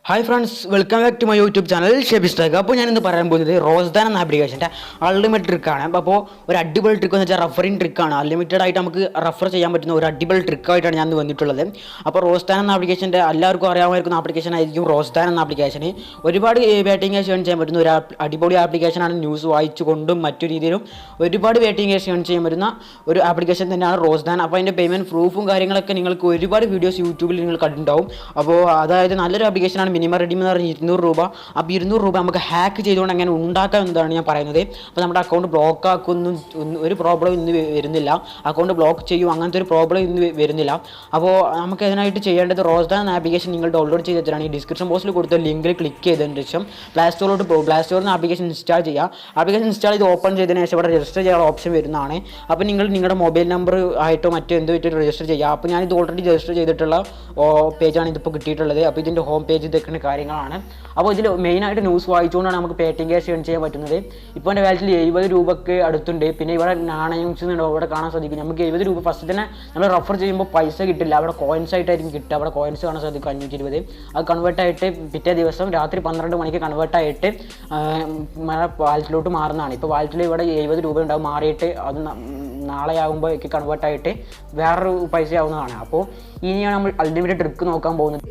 Hi friends, welcome back to my YouTube channel ഷെബിസ്റ്റാക്ക്. അപ്പോൾ ഞാനിന്ന് പറയാൻ പോകുന്നത് റോസ്ദാൻ എന്ന ആപ്ലിക്കേഷൻ്റെ അൺലിമിറ്റഡ് ട്രിക്കാണ്. അപ്പോൾ ഒരു അടിപൊളി ട്രിക്ക് എന്ന് വെച്ചാൽ റഫറിങ് ട്രിക്കാണ്. അൺലിമിറ്റഡ് ആയിട്ട് നമുക്ക് റഫർ ചെയ്യാൻ പറ്റുന്ന ഒരു അടിപൊളി ട്രിക്കായിട്ടാണ് ഞാൻ വന്നിട്ടുള്ളത്. അപ്പോൾ റോസ്ദാൻ എന്ന ആപ്ലിക്കേഷൻ്റെ എല്ലാവർക്കും അറിയാമായിരിക്കുന്ന ആപ്ലിക്കേഷൻ ആയിരിക്കും റോസ്ദാൻ എന്ന ആപ്ലിക്കേഷന്. ഒരുപാട് ബാറ്റിംഗ് ക്യാഷ് ഏൺ ചെയ്യാൻ പറ്റുന്ന ഒരു അടിപൊളി ആപ്ലിക്കേഷനാണ്. ന്യൂസ് വായിച്ചുകൊണ്ടും മറ്റു രീതിയിലും ഒരുപാട് ബാറ്റിംഗ് ക്യാഷ് ഏൺ ചെയ്യാൻ പറ്റുന്ന ഒരു ആപ്ലിക്കേഷൻ തന്നെയാണ് റോസ്ദാൻ. അപ്പോൾ അതിൻ്റെ പേയ്മെൻറ്റ് പ്രൂഫും കാര്യങ്ങളൊക്കെ നിങ്ങൾക്ക് ഒരുപാട് വീഡിയോസ് യൂട്യൂബിൽ നിങ്ങൾ കണ്ടിട്ടുണ്ടാവും. അപ്പോൾ അതായത് നല്ലൊരു ആപ്ലിക്കേഷനാണ്. മിനിമം റെഡീം എന്ന് പറഞ്ഞാൽ 200 രൂപ. അപ്പോൾ 200 രൂപ നമുക്ക് ഹാക്ക് ചെയ്തുകൊണ്ട് അങ്ങനെ ഉണ്ടാക്കാം എന്നതാണ് ഞാൻ പറയുന്നത്. അപ്പോൾ നമ്മുടെ അക്കൗണ്ട് ബ്ലോക്ക് ആക്കുന്നു, ഒരു പ്രോബ്ലം ഇന്ന് വരുന്നില്ല. അക്കൗണ്ട് ബ്ലോക്ക് ചെയ്യും, അങ്ങനത്തെ ഒരു പ്രോബ്ലം ഇന്ന് വരുന്നില്ല. അപ്പോൾ നമുക്ക് അതിനായിട്ട് ചെയ്യേണ്ടത് റോസ്ദാൻ എന്ന ആപ്ലിക്കേഷൻ നിങ്ങൾ ഡൗൺലോഡ് ചെയ്ത് വെച്ചിട്ടാണ് ഈ ഡിസ്ക്രിപ്ഷൻ ബോക്സിൽ കൊടുത്ത ലിങ്കിൽ ക്ലിക്ക് ചെയ്തതിന് ശേഷം പ്ലേ സ്റ്റോറിലോട്ട് പോകും. പ്ലേ സ്റ്റോറിൽ നിന്ന് ആപ്ലിക്കേഷൻ ഇൻസ്റ്റാൾ ചെയ്യുക. ആപ്ലിക്കേഷൻ ഇൻസ്റ്റാൾ ചെയ്ത് ഓപ്പൺ ചെയ്തതിന് ശേഷം ഇവിടെ രജിസ്റ്റർ ചെയ്യാനുള്ള ഓപ്ഷൻ വരുന്നതാണ്. അപ്പോൾ നിങ്ങൾ നിങ്ങളുടെ മൊബൈൽ നമ്പർ ആയിട്ടോ മറ്റോ എന്തോ ആയിട്ട് രജിസ്റ്റർ ചെയ്യുക. അപ്പോൾ ഞാനിത് ഓൾറെഡി രജിസ്റ്റർ ചെയ്തിട്ടുള്ള പേജാണ് ഇതിപ്പോൾ കിട്ടിയിട്ടുള്ളത്. അപ്പോൾ ഇതിൻ്റെ ഹോം പേജ് ഇതൊക്കെയാണ് കാര്യങ്ങളാണ്. അപ്പോൾ ഇതിൽ മെയിനായിട്ട് ന്യൂസ് വായിച്ചുകൊണ്ടാണ് നമുക്ക് പേടിഎം ക്യാഷ് ഏൺ ചെയ്യാൻ പറ്റുന്നത്. ഇപ്പോൾ എൻ്റെ വാലറ്റിൽ 70 രൂപയ്ക്ക് അടുത്തുണ്ട്. പിന്നെ ഇവിടെ നാണയംസ് ഉണ്ടോ ഇവിടെ കാണാൻ സാധിക്കും. നമുക്ക് 70 രൂപ ഫസ്റ്റ് തന്നെ നമ്മൾ റെഫർ ചെയ്യുമ്പോൾ പൈസ കിട്ടില്ല, അവിടെ കോയിൻസ് ആയിട്ടായിരിക്കും കിട്ടുക. അവിടെ കോയിൻസ് കാണാൻ സാധിക്കും 520. അത് കൺവേർട്ടായിട്ട് പിറ്റേ ദിവസം രാത്രി 12 മണിക്ക് കൺവേർട്ടായിട്ട് വാലറ്റിലോട്ട് മാറുന്നതാണ്. ഇപ്പോൾ വാലറ്റിൽ ഇവിടെ 70 രൂപ ഉണ്ടാവും, മാറിയിട്ട് അത് നാളെ ആകുമ്പോഴേക്ക് കൺവേർട്ടായിട്ട് വേറൊരു പൈസ ആവുന്നതാണ്. അപ്പോൾ ഇനിയാണ് നമ്മൾ അൾട്ടിമേറ്റ് ട്രിക്ക് നോക്കാൻ പോകുന്നത്.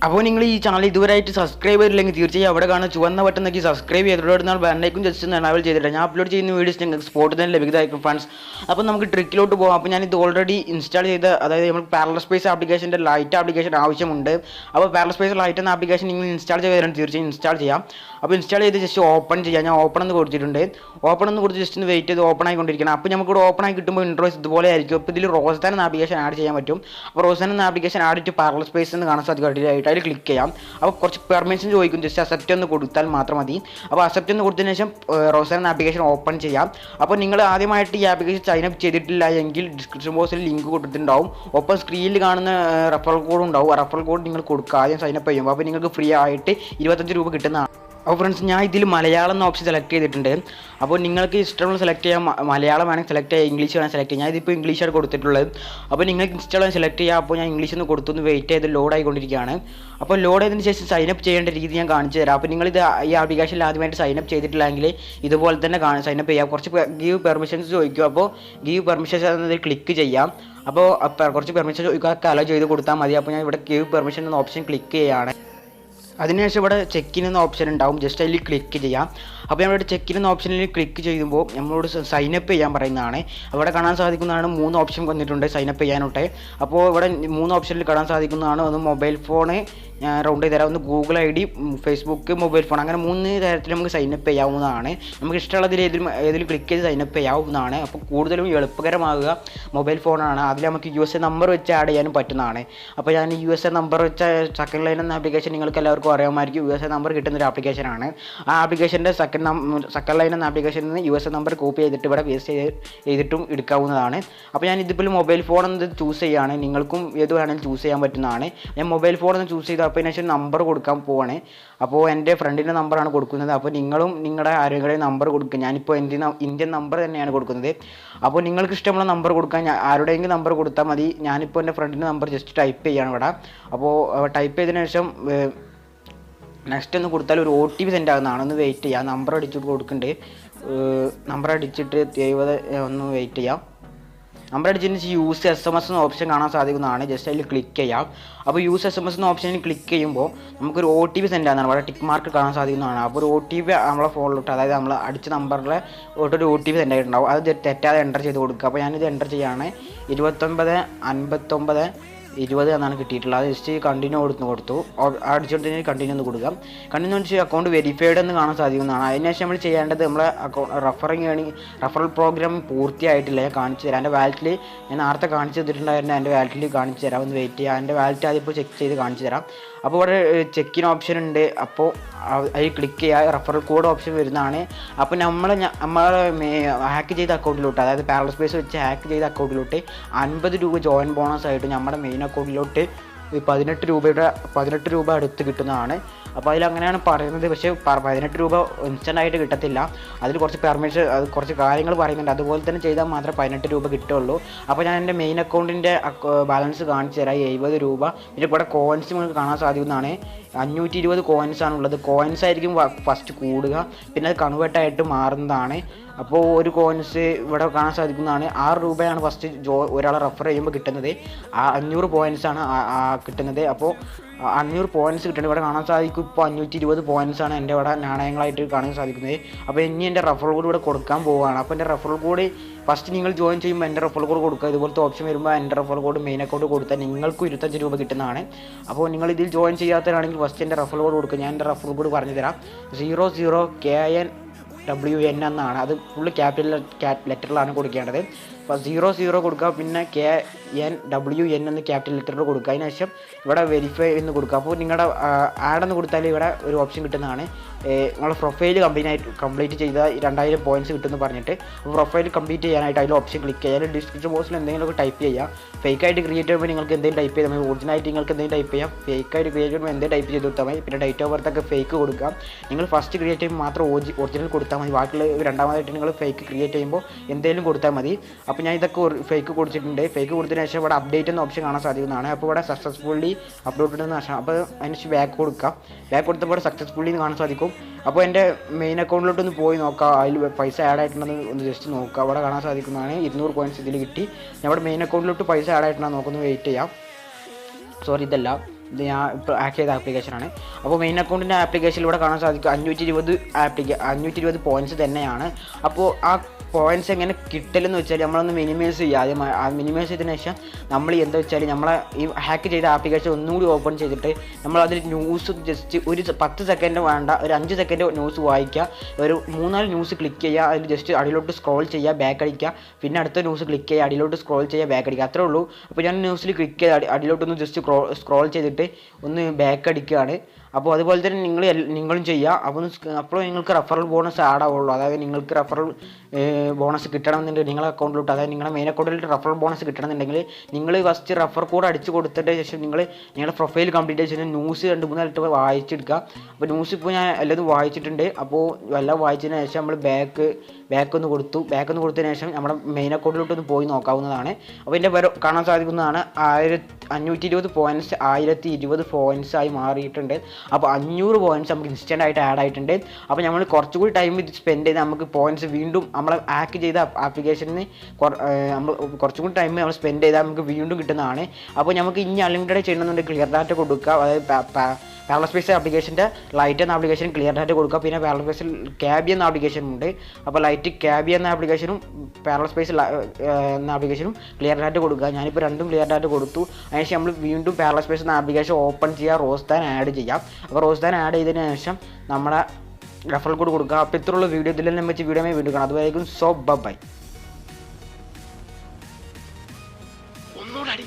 അപ്പോൾ നിങ്ങൾ ഈ ചാനൽ ഇതുവരെയായിട്ട് സബ്സ്ക്രൈബ് ചെയ്തില്ലെങ്കിൽ തീർച്ചയായും അവിടെ കാണുന്ന ചുവന്ന ബട്ടൺ നോക്കി സബ്സ്ക്രൈബ് ചെയ്തിട്ടുണ്ടെന്നാൽ ബെല്ലൈക്കൺ ജസ്റ്റ് ഒന്ന് എനേബിൾ ചെയ്തിട്ടുണ്ട്. ഞാൻ അപ്ലോഡ് ചെയ്യുന്ന വീഡിയോസ് നിങ്ങൾക്ക് സ്പോട്ടിൽ തന്നെ ലഭിക്കുന്നതായിരിക്കും ഫ്രണ്ട്സ്. അപ്പോൾ നമുക്ക് ട്രിക്കിലോട്ട് പോകാം. അപ്പോൾ ഞാനിത് ഓൾറെഡി ഇൻസ്റ്റാൾ ചെയ്ത, അതായത് നമുക്ക് പാരലൽ സ്പേസ് ആപ്ലിക്കേഷൻ്റെ ലൈറ്റ് ആപ്ലിക്കേഷൻ ആവശ്യമുണ്ട്. അപ്പോൾ പാരലൽ സ്പേസ് ലൈറ്റ് എന്ന ആപ്ലിക്കേഷൻ നിങ്ങൾ ഇൻസ്റ്റാൾ ചെയ്തിട്ടുണ്ട്, തീർച്ചയായും ഇൻസ്റ്റാൾ ചെയ്യാം. അപ്പോൾ ഇൻസ്റ്റാൾ ചെയ്ത് ജസ്റ്റ് ഓപ്പൺ ചെയ്യാം. ഞാൻ ഓപ്പൺ എന്ന് കൊടുത്തിട്ടുണ്ട്. ഓപ്പൺ എന്ന് കൊടുത്ത് ജസ്റ്റ് ഒന്ന് വെയിറ്റ് ചെയ്ത് ഓപ്പൺ ആയിക്കൊണ്ടിരിക്കണം. അപ്പോൾ നമുക്ക് ഇവിടെ ഓപ്പൺ ആയി കിട്ടുമ്പോൾ ഇൻട്രോസ് ഇതുപോലെ ആയിരിക്കും. അപ്പോൾ ഇതിൽ റോസ്ദാൻ എന്ന ആപ്ലിക്കേഷൻ ആഡ് ചെയ്യാൻ പറ്റും. അപ്പോൾ റോസ്ദാൻ എന്ന application add to parallel space എന്ന് കാണാൻ സാധിക്കും. അടിയിലായിട്ട് അതിൽ ക്ലിക്ക് ചെയ്യാം. അപ്പോൾ കുറച്ച് പെർമിഷൻ ചോദിക്കും, ജസ്റ്റ് അക്സെപ്റ്റ് എന്ന് കൊടുത്താൽ മാത്രം മതി. അപ്പോൾ അക്സെപ്റ്റ് എന്ന് കൊടുത്തതിന് ശേഷം റോസ്ദാൻ എന്ന ആപ്ലിക്കേഷൻ ഓപ്പൺ ചെയ്യാം. അപ്പോൾ നിങ്ങൾ ആദ്യമായിട്ട് ഈ ആപ്ലിക്കേഷൻ സൈൻ അപ്പ് ചെയ്തിട്ടില്ല എങ്കിൽ ഡിസ്ക്രിപ്ഷൻ ബോക്സിൽ ലിങ്ക് കൊടുത്തിട്ടുണ്ടാവും. ഒപ്പം സ്ക്രീനിൽ കാണുന്ന റെഫറൽ കോഡ് ഉണ്ടാവും. ആ റെഫറൽ കോഡ് നിങ്ങൾ കൊടുക്കുക ആദ്യം സൈൻ അപ്പ് ചെയ്യുമ്പോൾ. അപ്പോൾ നിങ്ങൾക്ക് ഫ്രീ ആയിട്ട് 25 രൂപ കിട്ടുന്നതാണ്. അപ്പോൾ ഫ്രണ്ട്സ്, ഞാൻ ഇതിൽ മലയാളം എന്ന ഓപ്ഷൻ സെലക്ട് ചെയ്തിട്ടുണ്ട്. അപ്പോൾ നിങ്ങൾക്ക് ഇഷ്ടമുള്ള സെലക്ട് ചെയ്യാം. മലയാളം വേണമെങ്കിൽ സെലക്ട് ചെയ്യാം, ഇംഗ്ലീഷ് വേണമെങ്കിൽ സെലക്ട് ചെയ്യാം. ഞാൻ ഇതിപ്പോൾ ഇംഗ്ലീഷാണ് കൊടുത്തിട്ടുള്ളത്. അപ്പോൾ നിങ്ങൾക്ക് ഇഷ്ടമുള്ള സെലക്ട് ചെയ്യാം. അപ്പോൾ ഞാൻ ഇംഗ്ലീഷ് ഒന്ന് കൊടുത്തൊന്ന് വെയിറ്റ് ചെയ്ത് ലോഡ് ആയിക്കൊണ്ടിരിക്കുകയാണ്. അപ്പോൾ ലോഡ് ചെയ്തതിന് ശേഷം സൈനപ്പ് ചെയ്യേണ്ട രീതി ഞാൻ കാണിച്ചു തരാം. അപ്പോൾ നിങ്ങളിത് ഈ ആപ്ലിക്കേഷനിൽ ആദ്യമായിട്ട് സൈനപ്പ് ചെയ്തിട്ടില്ലെങ്കിൽ ഇതുപോലെ തന്നെ സൈനപ്പ് ചെയ്യാം. കുറച്ച് ഗീവ് പെർമിഷൻസ് ചോദിക്കും. അപ്പോൾ ഗീവ് പെർമിഷൻസ് എന്നതിൽ ക്ലിക്ക് ചെയ്യാം. അപ്പോൾ കുറച്ച് പെർമിഷൻ ചോദിക്കുക, അലോ ചെയ്ത് കൊടുത്താൽ മതി. അപ്പോൾ ഞാൻ ഇവിടെ ഗീവ് പെർമിഷൻ എന്ന ഓപ്ഷൻ ക്ലിക്ക് ചെയ്യുകയാണ്. അതിനുശേഷം ഇവിടെ ചെക്കിൻ എന്ന ഓപ്ഷൻ ഉണ്ടാവും, ജസ്റ്റ് അതിൽ ക്ലിക്ക് ചെയ്യാം. അപ്പോൾ നമ്മളിവിടെ ചെക്കിൻ എന്ന ഓപ്ഷനിൽ ക്ലിക്ക് ചെയ്യുമ്പോൾ നമ്മളോട് സൈനപ്പ് ചെയ്യാൻ പറയുന്നതാണ്. അവിടെ കാണാൻ സാധിക്കുന്നതാണ് 3 ഓപ്ഷൻ വന്നിട്ടുണ്ട് സൈനപ്പ് ചെയ്യാനോട്ടെ. അപ്പോൾ ഇവിടെ 3 ഓപ്ഷനിൽ കാണാൻ സാധിക്കുന്നതാണ്. ഒന്ന് മൊബൈൽ ഫോണ്, ഞാൻ റൗണ്ട് ചെയ്ത് തരാം, ഒന്ന് Google ID, Facebook, mobile phone, അങ്ങനെ 3 തരത്തിൽ നമുക്ക് സൈനപ്പ് ചെയ്യാവുന്നതാണ്. നമുക്ക് ഇഷ്ടമുള്ളതിൽ ഏതിൽ ക്ലിക്ക് ചെയ്ത് സൈനപ്പ് ചെയ്യാവുന്നതാണ്. അപ്പോൾ കൂടുതലും എളുപ്പകരമാകുക മൊബൈൽ ഫോണാണ്. അതിൽ നമുക്ക് USA നമ്പർ വെച്ച് ആഡ് ചെയ്യാനും പറ്റുന്നതാണ്. അപ്പോൾ ഞാൻ USA നമ്പർ വെച്ച സെക്കൻഡ് ലൈൻ എന്ന ആപ്ലിക്കേഷൻ നിങ്ങൾക്ക് എല്ലാവർക്കും അറിയാമായിരിക്കും. USA നമ്പർ കിട്ടുന്നൊരു ആപ്ലിക്കേഷനാണ്. ആ ആപ്ലിക്കേഷൻ്റെ സെക്കൻഡ് ലൈൻ എന്ന ആപ്ലിക്കേഷനിൽ നിന്ന് USA നമ്പർ കോപ്പി ചെയ്തിട്ട് ഇവിടെ പേസ്റ്റ് ചെയ്തിട്ടും എടുക്കാവുന്നതാണ്. അപ്പോൾ ഞാൻ ഇതിപ്പോൾ മൊബൈൽ ഫോൺ എന്നത് ചൂസ് ചെയ്യുകയാണ്. നിങ്ങൾക്കും ഏത് വേണമെങ്കിലും ചൂസ് ചെയ്യാൻ പറ്റുന്നതാണ്. ഞാൻ മൊബൈൽ ഫോൺ എന്ന് ചൂസ് ചെയ്ത് അപ്പോൾ അതിനുശേഷം നമ്പർ കൊടുക്കാൻ പോവാണ്. അപ്പോൾ എൻ്റെ ഫ്രണ്ടിൻ്റെ നമ്പറാണ് കൊടുക്കുന്നത്. അപ്പോൾ നിങ്ങളും നിങ്ങളുടെ ആരുടെയും നമ്പർ കൊടുക്കുക. ഞാനിപ്പോൾ ഇന്ത്യൻ നമ്പർ തന്നെയാണ് കൊടുക്കുന്നത്. അപ്പോൾ നിങ്ങൾക്ക് ഇഷ്ടമുള്ള നമ്പർ കൊടുക്കാൻ ആരുടെയെങ്കിലും നമ്പർ കൊടുത്താൽ മതി. ഞാനിപ്പോൾ എൻ്റെ ഫ്രണ്ടിൻ്റെ നമ്പർ ജസ്റ്റ് ടൈപ്പ് ചെയ്യുകയാണ് ഇവിടെ. അപ്പോൾ ടൈപ്പ് ചെയ്തതിന് ശേഷം നെക്സ്റ്റ് ഒന്ന് കൊടുത്താൽ ഒരു OTP സെൻഡ് ആകുന്നതാണ്. ഒന്ന് വെയിറ്റ് ചെയ്യാം. നമ്പർ അടിച്ചിട്ട് കൊടുക്കുന്നുണ്ട്. നമ്പർ അടിച്ചിട്ട് 70 ഒന്ന് വെയിറ്റ് ചെയ്യാം. നമ്പർ അടിച്ചതിന് യൂസ് SMS എന്ന ഓപ്ഷൻ കാണാൻ സാധിക്കുന്നതാണ്. ജസ്റ്റ് അതിൽ ക്ലിക്ക് ചെയ്യാം. അപ്പോൾ യൂസ് SMS എന്ന ഓപ്ഷനിൽ ക്ലിക്ക് ചെയ്യുമ്പോൾ നമുക്കൊരു OTP സെൻഡ് ആകുന്നതാണ്. അവിടെ ടിക്ക് മാർക്ക് കാണാൻ സാധിക്കുന്നതാണ്. അപ്പോൾ ഒരു OTP നമ്മളെ ഫോണിലോട്ട്, അതായത് നമ്മൾ അടിച്ച നമ്പറിലെ ഒരു OTP സെൻഡ് ആയിട്ടുണ്ടാവും. അത് തെറ്റാതെ എൻ്റർ ചെയ്ത് കൊടുക്കുക. അപ്പോൾ ഞാനിത് എൻ്റർ ചെയ്യുകയാണ്. 295920 എന്നാണ് കിട്ടിയിട്ടുള്ളത്. ജസ്റ്റ് കണ്ടിന്യൂ കൊടുത്തു. അടിച്ചുകൊണ്ട് കണ്ടിന്യൂ ഒന്ന് കൊടുക്കാം. കണ്ടിന്യൂ വെച്ച് അക്കൗണ്ട് വെരിഫൈഡ് എന്ന് കാണാൻ സാധിക്കുന്നതാണ്. അതിനുശേഷം നമ്മൾ ചെയ്യേണ്ടത് നമ്മളെ റഫറൽ പ്രോഗ്രാം പൂർത്തിയായിട്ടില്ല. ഞാൻ കാണിച്ചു തരാം. എൻ്റെ വാലറ്റിൽ ഞാൻ നേരത്തെ കാണിച്ചു തന്നിട്ടുണ്ടായിരുന്നു. എൻ്റെ വാലറ്റിൽ കാണിച്ചു തരാം. ഒന്ന് വെയിറ്റ് ചെയ്യാം. എൻ്റെ വാലറ്റ് അതിപ്പോൾ ചെക്ക് ചെയ്ത് കാണിച്ചു തരാം. അപ്പോൾ ഇവിടെ ചെക്കിൻ ഓപ്ഷൻ ഉണ്ട്. അപ്പോൾ അതിൽ ക്ലിക്ക് ചെയ്യുക. റെഫറൽ കോഡ് ഓപ്ഷൻ വരുന്നതാണ്. അപ്പോൾ നമ്മളെ ഹാക്ക് ചെയ്ത അക്കൗണ്ടിലോട്ട്, അതായത് പാരലൽ സ്പേസ് വെച്ച് ഹാക്ക് ചെയ്ത അക്കൗണ്ടിലോട്ട് 50 രൂപ ജോയിൻ ബോണസ് ആയിട്ട് നമ്മുടെ മെയിൻ അക്കൗണ്ടിലോട്ട് പതിനെട്ട് രൂപ അടുത്ത് കിട്ടുന്നതാണ്. അപ്പോൾ അതിലങ്ങനെയാണ് പറയുന്നത്. പക്ഷേ 18 രൂപ ഇൻസ്റ്റൻ്റായിട്ട് കിട്ടത്തില്ല. അതിൽ കുറച്ച് പെർമിഷൻ കുറച്ച് കാര്യങ്ങൾ പറയുന്നുണ്ട്. അതുപോലെ തന്നെ ചെയ്താൽ മാത്രമേ 18 രൂപ കിട്ടുള്ളൂ. അപ്പോൾ ഞാൻ എൻ്റെ മെയിൻ അക്കൗണ്ടിൻ്റെ ബാലൻസ് കാണിച്ചു തരാം. 70 രൂപ. പിന്നെ ഇവിടെ കോയിൻസ് നിങ്ങൾക്ക് കാണാൻ സാധിക്കുന്നതാണ്. 520 കോയിൻസാണുള്ളത്. കോയിൻസ് ആയിരിക്കും ഫസ്റ്റ് കൂടുക, പിന്നെ അത് കൺവേർട്ടായിട്ട് മാറുന്നതാണ്. അപ്പോൾ ഒരു കോയിൻസ് ഇവിടെ കാണാൻ സാധിക്കുന്നതാണ്. 6 രൂപയാണ് ഫസ്റ്റ് ഒരാളെ റെഫർ ചെയ്യുമ്പോൾ കിട്ടുന്നത്. 500 പോയിൻസാണ് കിട്ടുന്നത്. അപ്പോൾ 500 പോയിൻറ്റ്സ് കിട്ടുന്നത് ഇവിടെ കാണാൻ സാധിക്കും. ഇപ്പോൾ 520 പോയിൻറ്റ്സാണ് എൻ്റെ ഇവിടെ നാണയങ്ങളായിട്ട് കാണാൻ സാധിക്കുന്നത്. അപ്പോൾ ഇനി എൻ്റെ റെഫറൽ കോഡ് ഇവിടെ കൊടുക്കാൻ പോവുകയാണ്. അപ്പോൾ എൻ്റെ റെഫറൽ കോഡ് ഫസ്റ്റ് നിങ്ങൾ ജോയിൻ ചെയ്യുമ്പോൾ എൻ്റെ റെഫറൽ കോഡ് കൊടുക്കുക. ഇതുപോലത്തെ ഓപ്ഷൻ വരുമ്പോൾ എൻ്റെ റെഫറൽ കോഡ് മെയിൻ അക്കൗണ്ട് കൊടുത്താൽ നിങ്ങൾക്ക് 25 രൂപ കിട്ടുന്നതാണ്. അപ്പോൾ നിങ്ങൾ ഇതിൽ ജോയിൻ ചെയ്യാത്തവരാണെങ്കിൽ ഫസ്റ്റ് എൻ്റെ റെഫറൽ കോഡ് കൊടുക്കുക. ഞാൻ എൻ്റെ റെഫറൽ കോഡ് പറഞ്ഞു തരാം. 00KNWN എന്നാണ്. അത് ഫുള്ള് ക്യാപിറ്റൽ ലെറ്ററിലാണ് കൊടുക്കേണ്ടത്. അപ്പോൾ 00 കൊടുക്കുക, പിന്നെ KNWN എന്ന് ക്യാപിറ്റൽ ലെറ്ററിൽ കൊടുക്കുക. അതിനുശേഷം ഇവിടെ വെരിഫൈ എന്ന് കൊടുക്കുക. അപ്പോൾ നിങ്ങളുടെ ആഡെന്ന് കൊടുത്താൽ ഇവിടെ ഒരു ഓപ്ഷൻ കിട്ടുന്നതാണ്. നിങ്ങളുടെ പ്രൊഫൈൽ കംപ്ലീറ്റ് ചെയ്താൽ 2000 പോയിൻറ്റ്സ് കിട്ടുമെന്ന് പറഞ്ഞിട്ട്. അപ്പോൾ പ്രൊഫൈൽ കംപ്ലീറ്റ് ചെയ്യാനായിട്ട് അതിൽ ഓപ്ഷൻ ക്ലിക്ക് ചെയ്യുക. അതിൽ ഡിസ്ക്രിപ്ഷൻ ബോക്സിൽ എന്തെങ്കിലുമൊക്കെ ടൈപ്പ് ചെയ്യുക. ഫേക്കായിട്ട് ക്രിയേറ്റ് ചെയ്യുമ്പോൾ നിങ്ങൾക്ക് എന്തെങ്കിലും ടൈപ്പ് ചെയ്താൽ മതി. ഒറിജിനായിട്ട് നിങ്ങൾക്ക് എന്തെങ്കിലും ടൈപ്പ് ചെയ്യാം. ഫേക്കായിട്ട് ക്രിയേറ്റ് ചെയ്യുമ്പോൾ എന്തെങ്കിലും ടൈപ്പ് ചെയ്ത് കൊടുത്താൽ മതി. പിന്നെ ഡേറ്റ് ഓഫ് ബർത്ത് ഒക്കെ ഫേക്ക് കൊടുക്കാം. നിങ്ങൾ ഫസ്റ്റ് ക്രിയേറ്റ് ചെയ്യുമ്പോൾ മാത്രം ഒറിജിനൽ കൊടുത്താൽ മതി. ബാക്കിയുള്ള രണ്ടാമതായിട്ട് നിങ്ങൾ ഫേക്ക് ക്രിയേറ്റ് ചെയ്യുമ്പോൾ എന്തെങ്കിലും കൊടുത്താൽ മതി. അപ്പോൾ ഞാൻ ഇതൊക്കെ ഫേക്ക് കൊടുത്തിട്ടുണ്ട്. ഫേക്ക് കൊടുത്തതിന് ശേഷം ഇവിടെ അപ്ഡേറ്റ് എന്ന ഓപ്ഷൻ കാണാൻ സാധിക്കുന്നതാണ്. അപ്പോൾ ഇവിടെ സക്സസ്ഫുള്ളി അപ്ലോഡ് ചെയ്യുന്ന ശേഷം അപ്പോൾ അതിന് ബാക്ക് കൊടുക്കാം. ബാക്ക് കൊടുത്തപ്പോൾ ഇവിടെ സക്സസ്ഫുള്ളി കാണാൻ സാധിക്കും. അപ്പോൾ എൻ്റെ മെയിൻ അക്കൗണ്ടിലോട്ടൊന്ന് പോയി നോക്കാം. അതിൽ പൈസ ആഡ് ആയിട്ടുണ്ടെന്ന് ഒന്ന് ജസ്റ്റ് നോക്കുക. അവിടെ കാണാൻ സാധിക്കുന്നതാണ് 200 കോയിൻസ് ഇതിൽ കിട്ടി. നമ്മുടെ മെയിൻ അക്കൗണ്ടിലോട്ട് പൈസ ആഡ് ആയിട്ടുണ്ടെന്ന് നോക്കുന്നത് വെയിറ്റ് ചെയ്യാം. സോറി, ഇത് ഞാൻ ഇപ്പോൾ ആക്ട് ചെയ്ത ആപ്ലിക്കേഷനാണ്. അപ്പോൾ മെയിൻ അക്കൗണ്ടിൻ്റെ ആപ്ലിക്കേഷനിലൂടെ കാണാൻ സാധിക്കും 520 പോയിൻറ്റ്സ് തന്നെയാണ്. അപ്പോൾ ആ പോയിൻറ്റ്സ് എങ്ങനെ കിട്ടലെന്ന് വെച്ചാൽ നമ്മളൊന്ന് മിനിമൈസ് ചെയ്യുക. ആദ്യം മിനിമൈസ് ചെയ്തതിന് ശേഷം നമ്മൾ എന്താ വെച്ചാൽ നമ്മളെ ഈ ഹാക്ക് ചെയ്ത ആപ്ലിക്കേഷൻ ഒന്നും കൂടി ഓപ്പൺ ചെയ്തിട്ട് നമ്മളതിൽ ന്യൂസ് ജസ്റ്റ് ഒരു 10 സെക്കൻഡ് വേണ്ട, ഒരു 5 സെക്കൻഡ് ന്യൂസ് വായിക്കുക. ഒരു 3-4 ന്യൂസ് ക്ലിക്ക് ചെയ്യുക. അതിൽ ജസ്റ്റ് അടിയിലോട്ട് സ്ക്രോൾ ചെയ്യുക, ബാക്ക് അടിക്കുക. പിന്നെ അടുത്ത ന്യൂസ് ക്ലിക്ക് ചെയ്യുക, അടിയിലോട്ട് സ്ക്രോൾ ചെയ്യുക, ബാക്ക് അടിക്കുക. അത്രേ ഉള്ളൂ. അപ്പോൾ ഞാൻ ന്യൂസിൽ ക്ലിക്ക് ചെയ്ത് അടിയിലോട്ടൊന്ന് ജസ്റ്റ് സ്ക്രോൾ ചെയ്തിട്ട് ഒന്ന് ബാക്ക് അടിക്കുകയാണ്. അപ്പോൾ അതുപോലെ തന്നെ നിങ്ങളും ചെയ്യുക. അപ്പോൾ നിങ്ങൾക്ക് റെഫറൽ ബോണസ് ആഡ് ആവുള്ളൂ. അതായത് നിങ്ങൾക്ക് റെഫറൽ ബോണസ് കിട്ടണമെന്നുണ്ടെങ്കിൽ നിങ്ങളുടെ അക്കൗണ്ടിലോട്ട്, അതായത് നിങ്ങളുടെ മെയിൻ അക്കൗണ്ടിലോട്ട് റെഫറൽ ബോണസ് കിട്ടണമെന്നുണ്ടെങ്കിൽ നിങ്ങൾ ഫസ്റ്റ് റെഫർ കോഡ് അടിച്ച് കൊടുത്തതിന് ശേഷം നിങ്ങളുടെ പ്രൊഫൈൽ കംപ്ലീറ്റ് ചെയ്ത ശേഷം ന്യൂസ് 2-3 വായിച്ചെടുക്കുക. അപ്പോൾ ന്യൂസ് ഇപ്പോൾ ഞാൻ എല്ലാതും വായിച്ചിട്ടുണ്ട്. അപ്പോൾ എല്ലാം വായിച്ചതിന് ശേഷം നമ്മൾ ബാക്ക് ഒന്ന് കൊടുത്തതിന് ശേഷം നമ്മുടെ മെയിൻ അക്കൗണ്ടിലോട്ടൊന്ന് പോയി നോക്കാവുന്നതാണ്. അപ്പോൾ എൻ്റെ കാണാൻ സാധിക്കുന്നതാണ് 520 പോയിൻറ്റ്സ് 1020 പോയിൻറ്റ്സ് ആയി മാറിയിട്ടുണ്ട്. അപ്പോൾ 500 പോയിൻറ്റ്സ് നമുക്ക് ഇൻസ്റ്റൻ്റ് ആയിട്ട് ആഡ് ആയിട്ടുണ്ട്. അപ്പോൾ നമ്മൾ കുറച്ചുകൂടി ടൈം ഇത് സ്പെൻഡ് ചെയ്ത് നമുക്ക് പോയിൻറ്റ്സ് വീണ്ടും നമ്മൾ ഹാക്ക് ചെയ്ത ആപ്ലിക്കേഷനിൽ നമ്മൾ കുറച്ചുകൂടി ടൈം നമ്മൾ സ്പെൻഡ് ചെയ്താൽ നമുക്ക് വീണ്ടും കിട്ടുന്നതാണ്. അപ്പോൾ നമുക്ക് ഇനി അൺലിമിറ്റഡ് ചെയ്യണമെന്നുണ്ടെങ്കിൽ ക്ലിയർ ഡാറ്റ കൊടുക്കുക. അതായത് പാരലസ്പേസ് ആപ്ലിക്കേഷൻ്റെ ലൈറ്റ് എന്ന ആപ്ലിക്കേഷൻ ക്ലിയർ ഡാറ്റ കൊടുക്കുക. പിന്നെ പാരലസ്പേസിൽ ക്യാബി എന്ന ആപ്ലിക്കേഷൻ ഉണ്ട്. അപ്പോൾ ലൈറ്റ് ക്യാബി എന്ന ആപ്ലിക്കേഷനും പാരലസ്പേസ് എന്ന ആപ്ലിക്കേഷനും ക്ലിയർ ഡാറ്റ കൊടുക്കുക. ഞാനിപ്പോൾ രണ്ടും ക്ലിയർ ഡാറ്റ കൊടുത്തു. അതിനുശേഷം നമ്മൾ വീണ്ടും പാരലസ്പേസ് എന്ന ആപ്ലിക്കേഷൻ ഓപ്പൺ ചെയ്യുക, റോസ്ധാൻ ആഡ് ചെയ്യാം. അപ്പോൾ റോസ്ധാൻ ആഡ് ചെയ്തതിന് ശേഷം നമ്മുടെ റെഫറൽ കോഡ് കൊടുക്കുക. അപ്പോൾ ഇത്രയുള്ള വീഡിയോ ഇതിലെല്ലാം വെച്ച് വീഡിയോ വീണ്ടും കാണാം. അതുവരെയും സോ ബൈ. ഒന്നുകൂടി